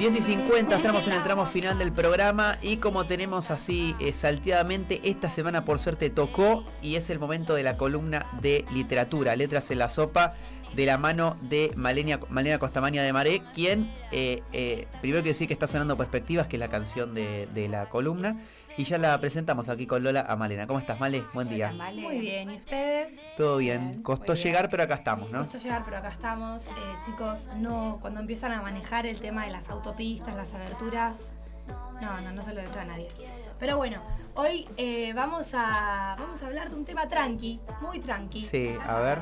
10:50, estamos en el tramo final del programa y como tenemos así salteadamente, esta semana por suerte tocó y es el momento de la columna de literatura, Letras en la Sopa, de la mano de Malena Costamaña de Maré, quien, primero quiero decir que está sonando Perspectivas, que es la canción de la columna, y ya la presentamos aquí con Lola a Malena. ¿Cómo estás, Male? Buen día. Hola, Male. Muy bien, ¿y ustedes? Todo bien. Costó llegar, pero acá estamos, ¿no? Costó llegar, pero acá estamos. Chicos, no, cuando empiezan a manejar el tema de las autopistas, las aberturas, no se lo deseo a nadie. Pero bueno, hoy vamos a hablar de un tema tranqui, muy tranqui. Sí, a ver.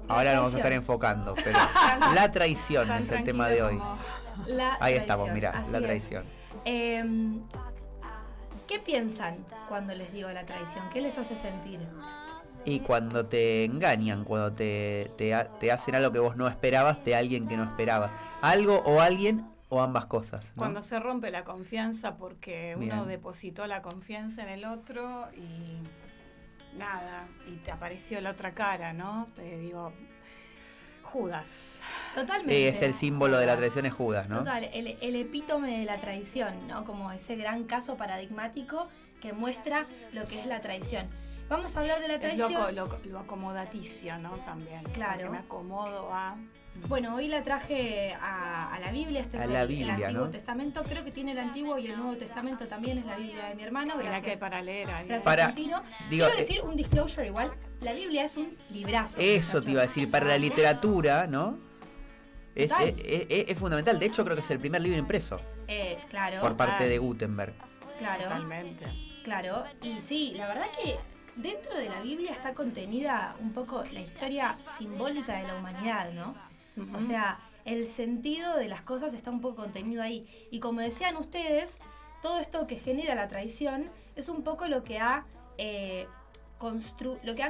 Ahora lo vamos a estar enfocando, pero la traición es el tema de hoy. Ahí estamos, mirá, la traición. ¿Qué piensan cuando les digo la traición? ¿Qué les hace sentir? Y cuando te engañan, cuando te hacen algo que vos no esperabas de alguien que no esperabas. Algo o alguien o ambas cosas, ¿no? Cuando se rompe la confianza porque Bien. uno depositó la confianza en el otro y nada, y te apareció la otra cara, ¿no? Digo, Judas. Totalmente. Sí, es el símbolo de la traición, es Judas, ¿no? Total, el epítome de la traición, ¿no? Como ese gran caso paradigmático que muestra lo que es la traición. Vamos a hablar de la traición. Es lo acomodaticio, ¿no? También. Claro. Que me acomodo a... Bueno, hoy la traje a la Biblia, este es el Antiguo ¿no? Testamento, creo que tiene el Antiguo y el Nuevo Testamento también, es la Biblia de mi hermano, Mira gracias. que para leer ahí. Gracias, Santino. Quiero decir un disclosure igual, la Biblia es un librazo. Eso te iba a decir, para la literatura, ¿no? Es fundamental, de hecho creo que es el primer libro impreso. Claro. Por parte de Gutenberg. Claro. Totalmente. Claro, y sí, la verdad que dentro de la Biblia está contenida un poco la historia simbólica de la humanidad, ¿no? O sea, el sentido de las cosas está un poco contenido ahí. Y como decían ustedes, todo esto que genera la traición es un poco lo que han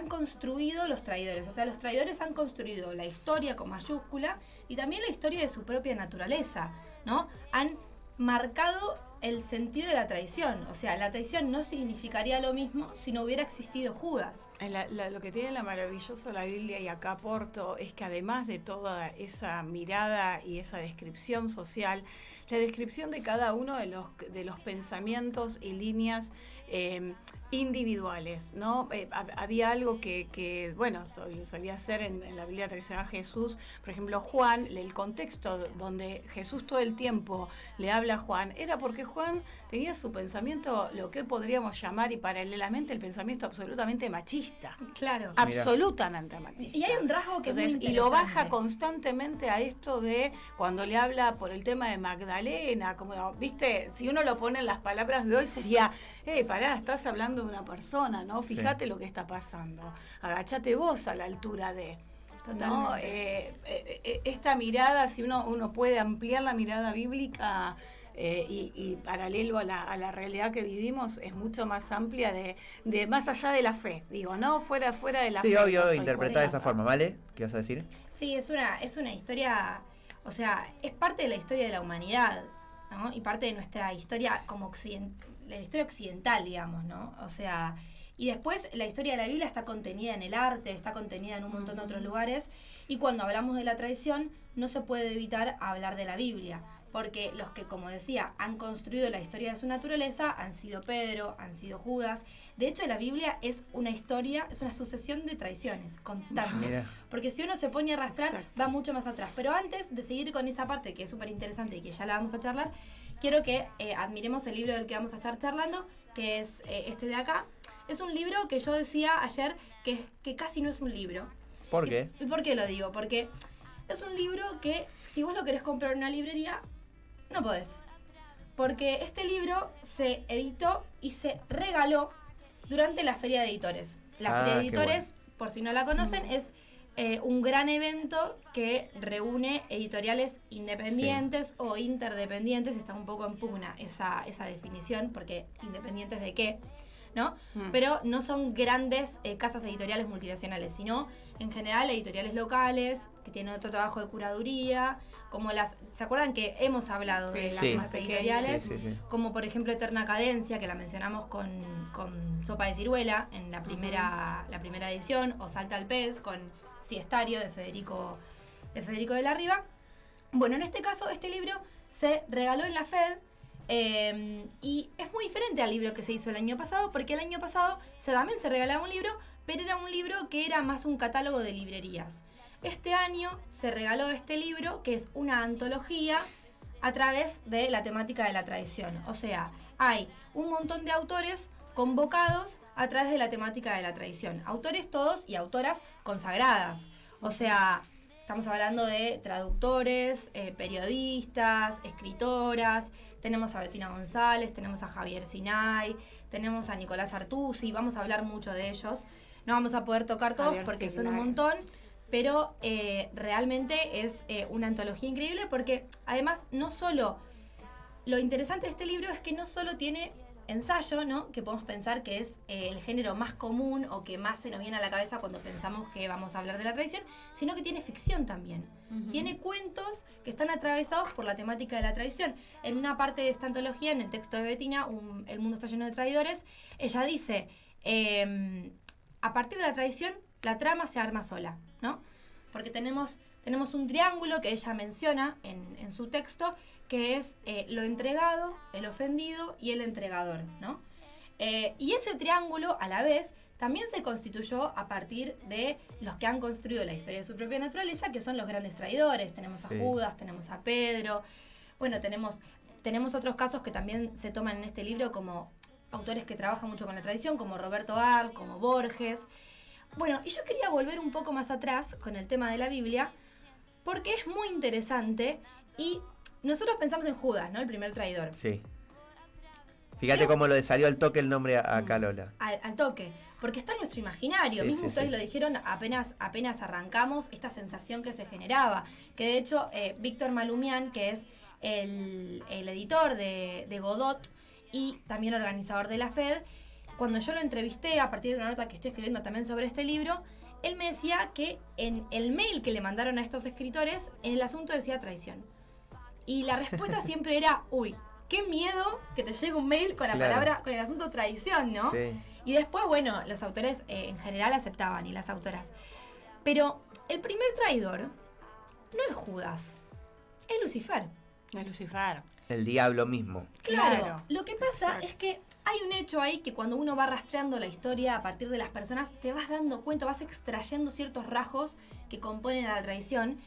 construido los traidores. O sea, los traidores han construido la historia con mayúscula y también la historia de su propia naturaleza, ¿no? Han marcado el sentido de la traición. O sea, la traición no significaría lo mismo si no hubiera existido Judas. Lo que tiene la maravillosa la Biblia, y acá aporto, es que además de toda esa mirada y esa descripción social, la descripción de cada uno de los pensamientos y líneas individuales, ¿no? Había algo que bueno, solía hacer en la Biblia tradicional Jesús, por ejemplo, Juan, el contexto donde Jesús todo el tiempo le habla a Juan, era porque Juan tenía su pensamiento, lo que podríamos llamar, y paralelamente el pensamiento absolutamente machista. Claro. Absolutamente machista. Y hay un rasgo que entonces, es muy y lo baja interesante. constantemente a esto de cuando le habla por el tema de Magdalena, como, viste, si uno lo pone en las palabras de hoy sería, pará, estás hablando de una persona, ¿no? Fíjate lo que está pasando. Agachate vos a la altura de... ¿no? Esta mirada, si uno puede ampliar la mirada bíblica y paralelo a la realidad que vivimos, es mucho más amplia de más allá de la fe, digo, ¿no? Fuera de la fe. Sí, obvio, ¿no? interpretada de esa forma, ¿vale? ¿Qué vas a decir? Sí, es una historia, o sea, es parte de la historia de la humanidad, ¿no? Y parte de nuestra historia como la historia occidental, digamos, ¿no? O sea, y después la historia de la Biblia está contenida en el arte, está contenida en un montón de otros lugares, y cuando hablamos de la traición no se puede evitar hablar de la Biblia, porque los que, como decía, han construido la historia de su naturaleza han sido Pedro, han sido Judas. De hecho, la Biblia es una historia, es una sucesión de traiciones constante. Mira. Porque si uno se pone a arrastrar, Exacto. va mucho más atrás. Pero antes de seguir con esa parte que es súper interesante y que ya la vamos a charlar, quiero que admiremos el libro del que vamos a estar charlando, que es este de acá. Es un libro que yo decía ayer que casi no es un libro. ¿Por qué? ¿Y por qué lo digo? Porque es un libro que si vos lo querés comprar en una librería, no podés. Porque este libro se editó y se regaló durante la Feria de Editores. La Feria de qué Editores, por si no la conocen, es un gran evento que reúne editoriales independientes o interdependientes. Está un poco en pugna esa definición, porque ¿independientes de qué? ¿No? Pero no son grandes casas editoriales multinacionales, sino en general editoriales locales que tienen otro trabajo de curaduría, como ¿se acuerdan que hemos hablado de las casas editoriales? Sí. Como por ejemplo Eterna Cadencia, que la mencionamos con Sopa de Ciruela en la primera edición, o Salta al Pez con Siestario de Federico de la Riva. Bueno, en este caso, este libro se regaló en la FED. Y es muy diferente al libro que se hizo el año pasado, porque el año pasado también se regalaba un libro, pero era un libro que era más un catálogo de librerías. Este año se regaló este libro, que es una antología a través de la temática de la tradición. O sea, hay un montón de autores convocados a través de la temática de la tradición. Autores todos y autoras consagradas. O sea, estamos hablando de traductores, periodistas, escritoras. Tenemos a Bettina González, tenemos a Javier Sinay, tenemos a Nicolás Artusi. Vamos a hablar mucho de ellos. No vamos a poder tocar todos Javier porque Sinay. son un montón. Pero realmente es una antología increíble porque además no solo... Lo interesante de este libro es que no solo tiene ensayo, ¿no? Que podemos pensar que es el género más común o que más se nos viene a la cabeza cuando pensamos que vamos a hablar de la tradición, sino que tiene ficción también. Uh-huh. Tiene cuentos que están atravesados por la temática de la tradición. En una parte de esta antología, en el texto de Bettina, El mundo está lleno de traidores, ella dice, a partir de la tradición, la trama se arma sola, ¿no? Porque tenemos un triángulo que ella menciona en su texto, que es lo entregado, el ofendido y el entregador, ¿no? Y ese triángulo, a la vez, también se constituyó a partir de los que han construido la historia de su propia naturaleza, que son los grandes traidores. Tenemos a Judas, tenemos a Pedro. Bueno, tenemos otros casos que también se toman en este libro como autores que trabajan mucho con la tradición, como Roberto Arlt, como Borges. Bueno, y yo quería volver un poco más atrás con el tema de la Biblia, porque es muy interesante y nosotros pensamos en Judas, ¿no? El primer traidor. Sí. Fíjate cómo lo salió al toque el nombre a Lola. Al toque. Porque está en nuestro imaginario. Sí, Mismo ustedes lo dijeron apenas arrancamos, esta sensación que se generaba. Que de hecho, Víctor Malumian, que es el editor de Godot y también organizador de la FED, cuando yo lo entrevisté a partir de una nota que estoy escribiendo también sobre este libro, él me decía que en el mail que le mandaron a estos escritores, en el asunto decía traición. Y la respuesta siempre era, uy, qué miedo que te llegue un mail con la palabra, con el asunto traición, ¿no? Sí. Y después, bueno, los autores en general aceptaban, y las autoras. Pero el primer traidor no es Judas, es Lucifer. Es Lucifer. El diablo mismo. Claro. Lo que pasa es que hay un hecho ahí que cuando uno va rastreando la historia a partir de las personas, te vas dando cuenta, vas extrayendo ciertos rasgos que componen a la tradición.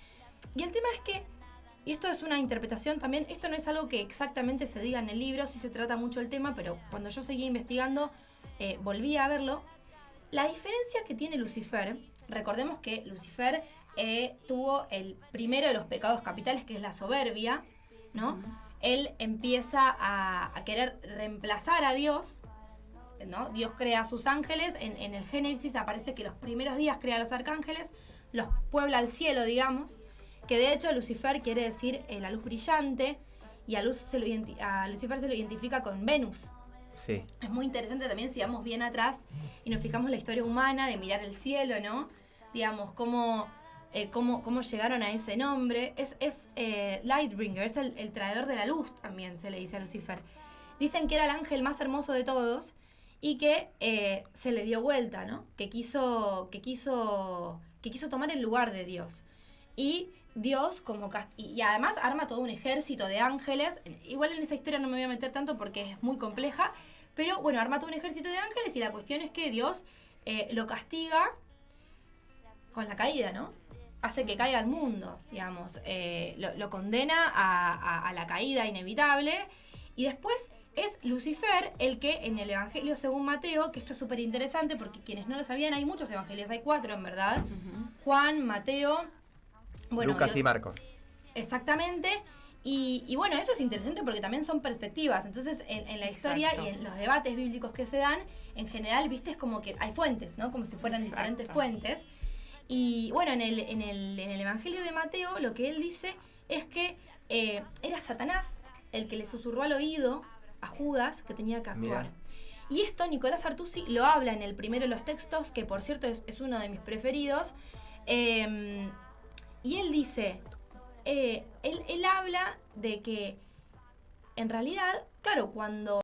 Y el tema es que, y esto es una interpretación también, esto no es algo que exactamente se diga en el libro, sí se trata mucho el tema, pero cuando yo seguí investigando, volví a verlo. La diferencia que tiene Lucifer, recordemos que Lucifer tuvo el primero de los pecados capitales, que es la soberbia, ¿no? Uh-huh. Él empieza a querer reemplazar a Dios, ¿no? Dios crea a sus ángeles, en el Génesis aparece que los primeros días crea a los arcángeles, los puebla al cielo, digamos, que de hecho Lucifer quiere decir la luz brillante, y a Lucifer se lo identifica con Venus. Sí. Es muy interesante también si vamos bien atrás y nos fijamos en la historia humana de mirar el cielo, ¿no? Digamos, cómo llegaron a ese nombre. Es Lightbringer, es el traidor de la luz, también se le dice a Lucifer. Dicen que era el ángel más hermoso de todos y que se le dio vuelta, ¿no? Que quiso tomar el lugar de Dios. Y Dios, y además arma todo un ejército de ángeles. Igual en esa historia no me voy a meter tanto porque es muy compleja, pero bueno, arma todo un ejército de ángeles y la cuestión es que Dios lo castiga con la caída, ¿no? Hace que caiga al mundo, digamos, lo condena a la caída inevitable, y después es Lucifer el que en el Evangelio según Mateo, que esto es súper interesante porque quienes no lo sabían, hay muchos evangelios, hay 4 en verdad, Juan, Mateo, bueno, Lucas y Marcos. Exactamente, y bueno, eso es interesante porque también son perspectivas, entonces en la historia y en los debates bíblicos que se dan, en general, viste, es como que hay fuentes, ¿no? Como si fueran diferentes fuentes. Y bueno, en el Evangelio de Mateo lo que él dice es que era Satanás el que le susurró al oído a Judas que tenía que actuar. Mirá. Y esto Nicolás Artusi lo habla en el primero de los textos, que por cierto es uno de mis preferidos. Y él dice, él habla de que en realidad, claro, cuando